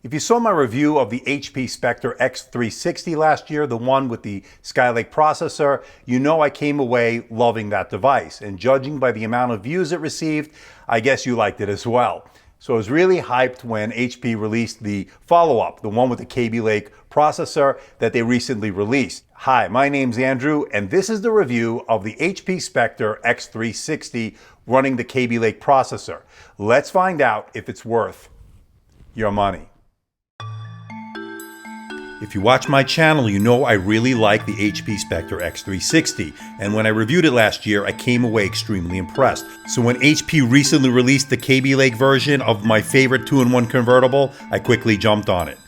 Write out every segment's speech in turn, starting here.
If you saw my review of the HP Spectre x360 last year, the one with the Skylake processor, you know I came away loving that device. And judging by the amount of views it received, I guess you liked it as well. So I was really hyped when HP released the follow-up, the one with the Kaby Lake processor that they recently released. Hi, my name's Andrew, and this is the review of the HP Spectre x360 running the Kaby Lake processor. Let's find out if it's worth your money. If you watch my channel, you know I really like the HP Spectre x360, and when I reviewed it last year, I came away extremely impressed. So when HP recently released the Kaby Lake version of my favorite 2-in-1 convertible, I quickly jumped on it.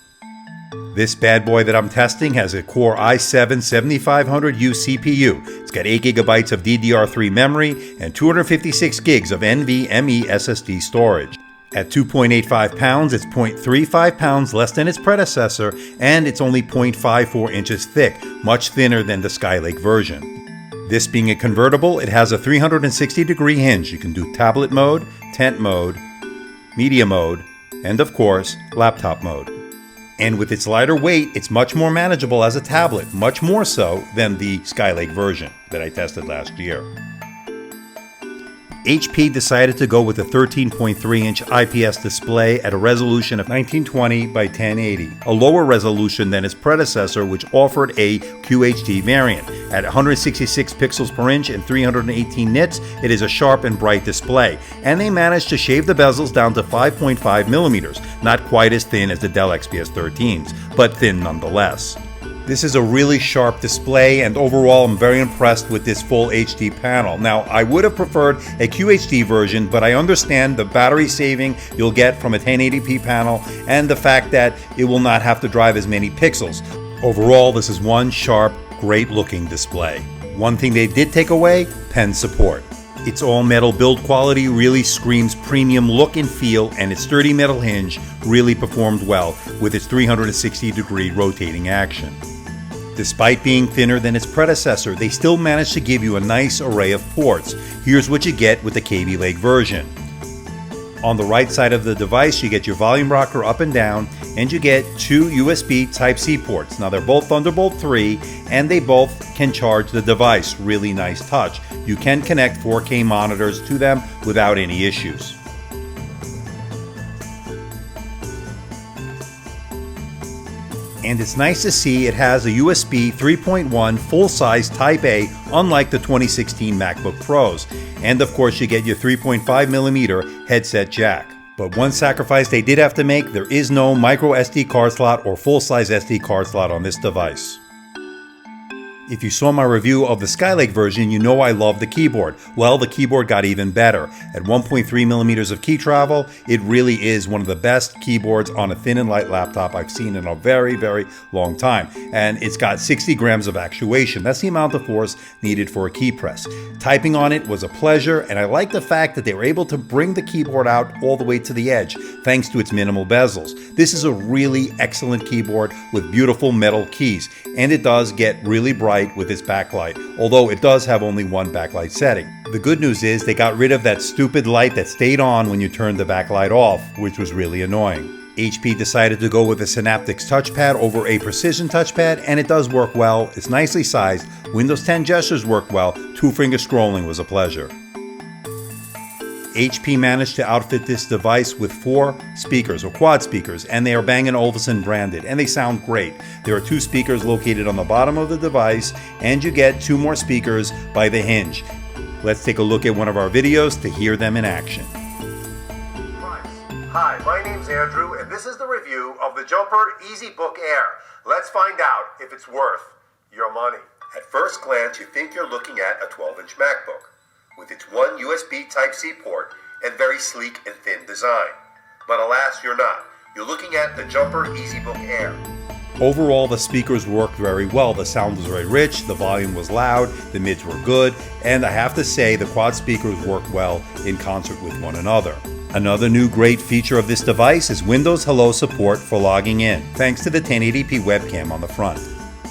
This bad boy that I'm testing has a Core i7-7500U CPU. It's got 8 GB of DDR3 memory and 256 gigs of NVMe SSD storage. At 2.85 pounds, it's 0.35 pounds less than its predecessor, and it's only 0.54 inches thick, much thinner than the Skylake version. This being a convertible, it has a 360-degree hinge. You can do tablet mode, tent mode, media mode, and of course, laptop mode. And with its lighter weight, it's much more manageable as a tablet, much more so than the Skylake version that I tested last year. HP decided to go with a 13.3-inch IPS display at a resolution of 1920 by 1080, a lower resolution than its predecessor, which offered a QHD variant. At 166 pixels per inch and 318 nits, it is a sharp and bright display, and they managed to shave the bezels down to 5.5 millimeters, not quite as thin as the Dell XPS 13s, but thin nonetheless. This is a really sharp display, and overall I'm very impressed with this full HD panel. Now, I would have preferred a QHD version, but I understand the battery saving you'll get from a 1080p panel and the fact that it will not have to drive as many pixels. Overall, this is one sharp, great looking display. One thing they did take away, pen support. Its all-metal build quality really screams premium look and feel, and its sturdy metal hinge really performed well with its 360-degree rotating action. Despite being thinner than its predecessor, they still managed to give you a nice array of ports. Here's what you get with the Kaby Lake version. On the right side of the device, you get your volume rocker up and down, and you get 2 USB Type-C ports. Now they're both Thunderbolt 3, and they both can charge the device. Really nice touch. You can connect 4K monitors to them without any issues. And it's nice to see it has a USB 3.1 full-size Type A, unlike the 2016 MacBook Pros. And of course you get your 3.5mm headset jack. But one sacrifice they did have to make, there is no micro SD card slot or full-size SD card slot on this device. If you saw my review of the Skylake version, you know I love the keyboard. Well, the keyboard got even better. At 1.3mm of key travel, it really is one of the best keyboards on a thin and light laptop I've seen in a very, very long time. And it's got 60 grams of actuation. That's the amount of force needed for a key press. Typing on it was a pleasure, and I like the fact that they were able to bring the keyboard out all the way to the edge, thanks to its minimal bezels. This is a really excellent keyboard with beautiful metal keys, and it does get really bright with its backlight, although it does have only one backlight setting. The good news is they got rid of that stupid light that stayed on when you turned the backlight off, which was really annoying. HP decided to go with a Synaptics touchpad over a precision touchpad, and it does work well. It's nicely sized. Windows 10 gestures work well. 2-finger scrolling was a pleasure. HP managed to outfit this device with 4 speakers, or quad speakers, and they are Bang & Olufsen branded, and they sound great. There are 2 speakers located on the bottom of the device, and you get 2 more speakers by the hinge. Let's take a look at one of our videos to hear them in action. Hi, my name's Andrew, and this is the review of the Jumper EasyBook Air. Let's find out if it's worth your money. At first glance, you think you're looking at a 12-inch MacBook, with its one USB Type-C port and very sleek and thin design. But alas, you're not. You're looking at the Jumper EasyBook Air. Overall, the speakers worked very well. The sound was very rich, the volume was loud, the mids were good, and I have to say the quad speakers work well in concert with one another. Another new great feature of this device is Windows Hello support for logging in, thanks to the 1080p webcam on the front.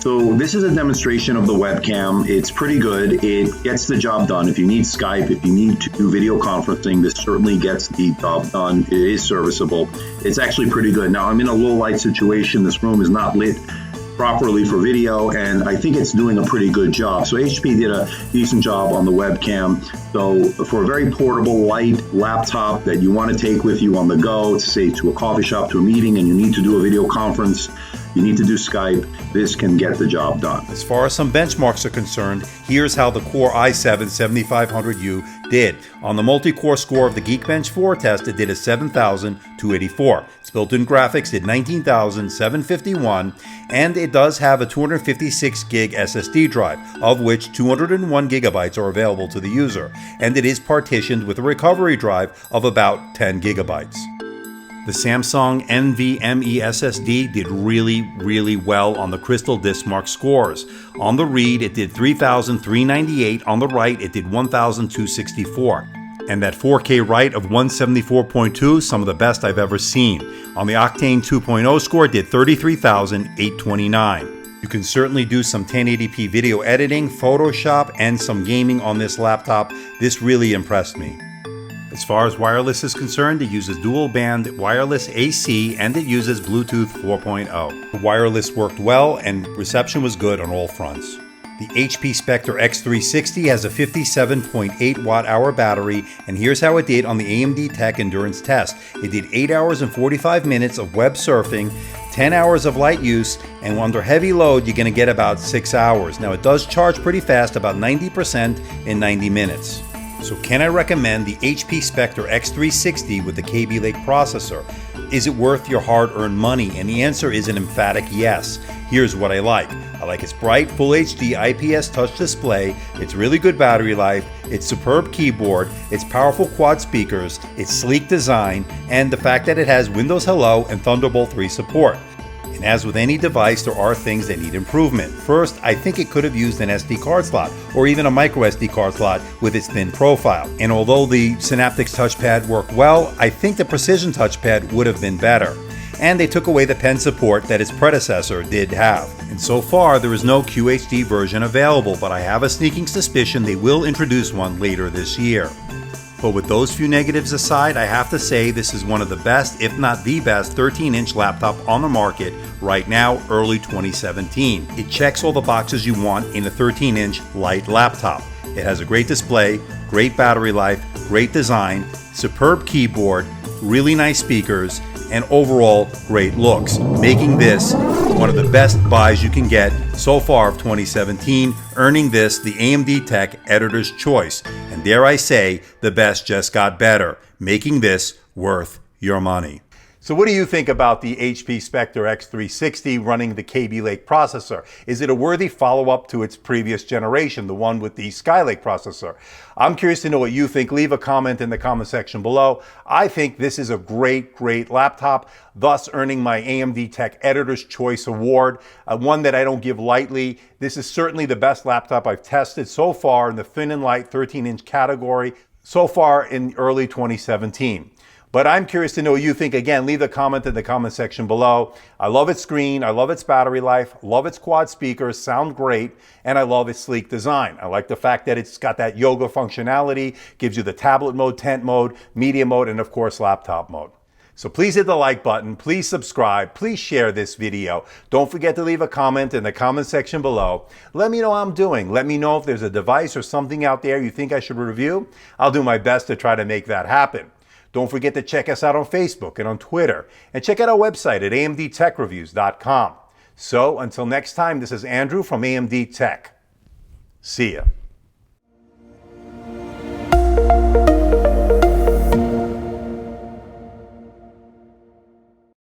So this is a demonstration of the webcam. It's pretty good. It gets the job done. If you need Skype, if you need to do video conferencing, this certainly gets the job done. It is serviceable. It's actually pretty good. Now, I'm in a low light situation. This room is not lit properly for video, and I think it's doing a pretty good job. So HP did a decent job on the webcam. So for a very portable, light laptop that you want to take with you on the go, to say to a coffee shop, to a meeting, and you need to do a video conference, you need to do Skype, this can get the job done. As far as some benchmarks are concerned, here's how the Core i7-7500U did. On the multi-core score of the Geekbench 4 test, it did a 7,284. Its built-in graphics did 19,751, and it does have a 256 gig SSD drive, of which 201 gigabytes are available to the user, and it is partitioned with a recovery drive of about 10 gigabytes. The Samsung NVMe SSD did really well on the Crystal Diskmark scores. On the read, it did 3,398. On the write, it did 1,264. And that 4K write of 174.2, some of the best I've ever seen. On the Octane 2.0 score, it did 33,829. You can certainly do some 1080p video editing, Photoshop, and some gaming on this laptop. This really impressed me. As far as wireless is concerned, it uses dual band wireless AC and it uses Bluetooth 4.0. The wireless worked well and reception was good on all fronts. The HP Spectre x360 has a 57.8 watt-hour battery, and here's how it did on the AMD Tech Endurance test. It did 8 hours and 45 minutes of web surfing, 10 hours of light use, and under heavy load you're going to get about 6 hours. Now it does charge pretty fast, about 90% in 90 minutes. So can I recommend the HP Spectre x360 with the Kaby Lake processor? Is it worth your hard-earned money? And the answer is an emphatic yes. Here's what I like. I like its bright, full HD IPS touch display, its really good battery life, its superb keyboard, its powerful quad speakers, its sleek design, and the fact that it has Windows Hello and Thunderbolt 3 support. And as with any device, there are things that need improvement. First, I think it could have used an SD card slot, or even a micro SD card slot with its thin profile. And although the Synaptics touchpad worked well, I think the Precision touchpad would have been better. And they took away the pen support that its predecessor did have. And so far, there is no QHD version available, but I have a sneaking suspicion they will introduce one later this year. But with those few negatives aside, I have to say this is one of the best, if not the best, 13-inch laptop on the market right now, early 2017. It checks all the boxes you want in a 13-inch light laptop. It has a great display, great battery life, great design, superb keyboard, really nice speakers, and overall great looks, making this one of the best buys you can get so far of 2017, earning this the AMD Tech Editor's Choice. And dare I say, the best just got better, making this worth your money. So what do you think about the HP Spectre x360 running the Kaby Lake processor? Is it a worthy follow-up to its previous generation, the one with the Skylake processor? I'm curious to know what you think. Leave a comment in the comment section below. I think this is a great laptop, thus earning my AMD Tech Editor's Choice Award, one that I don't give lightly. This is certainly the best laptop I've tested so far in the thin and light 13-inch category, so far in early 2017. But I'm curious to know what you think. Again, leave a comment in the comment section below. I love its screen, I love its battery life, love its quad speakers, sound great, and I love its sleek design. I like the fact that it's got that yoga functionality, gives you the tablet mode, tent mode, media mode, and of course laptop mode. So please hit the like button, please subscribe, please share this video. Don't forget to leave a comment in the comment section below. Let me know how I'm doing. Let me know if there's a device or something out there you think I should review. I'll do my best to try to make that happen. Don't forget to check us out on Facebook and on Twitter, and check out our website at amdtechreviews.com. So until next time, this is Andrew from AMD Tech. See ya.